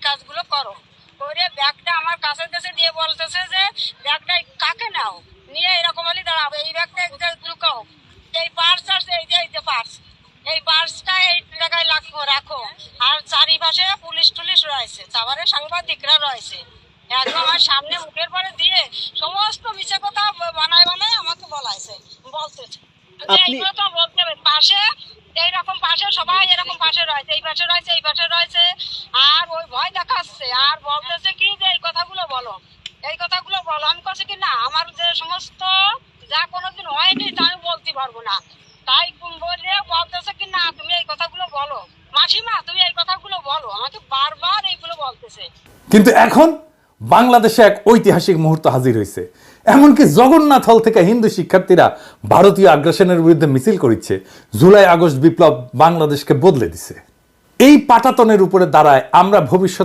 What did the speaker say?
কাজগুলো করো। করে ব্যাগটা আমার কাছে কাছে দিয়ে বলতেছে যে ব্যাগটা কাকে নাও নিয়ে এরকম হলে দাঁড়াবে, এই ব্যাগটা লুকাও, এই পার্স আছে, এই যে পার্স, এই পার্সটা এই জায়গায় রাখো। আর চারিপাশে পুলিশ টুলিশ রয়েছে, তারপরে সাংবাদিকরা রয়েছে, একদম আমার সামনে মুখের পরে দিয়ে সমস্ত মিছে কথা বানায় বানায় আমাকে বলতেছে এইগুলো তো বলতে হবে। পাশে এইরকম পাশে সবাই এরকম পাশে রয়েছে, এই পাশে রয়েছে, এই পাশে রয়েছে, আর ওই ভয় দেখাচ্ছে আর বলতেছে কি যে এই কথাগুলো বলো, এই কথাগুলো বলো। আমি কাছে কি না, আমার যে সমস্ত যা কোনোদিন হয়নি তা আমি বলতে পারবো না, তাই বলে বলতেছে কি না তুমি এই কথাগুলো বলো, মাসিমা তুমি এই কথাগুলো বলো, আমাকে বারবার এইগুলো বলতেছে। কিন্তু এখন বাংলাদেশে এক ঐতিহাসিক মুহূর্ত হাজির হয়েছে। এমনকি জগন্নাথ হল থেকে হিন্দু শিক্ষার্থীরা ভারতীয় আগ্রাসনের বিরুদ্ধে মিছিল করেছে। জুলাই আগস্ট বিপ্লব বাংলাদেশকে বদলে দিছে। এই পাটাতনের উপরে দাঁড়ায় আমরা ভবিষ্যৎ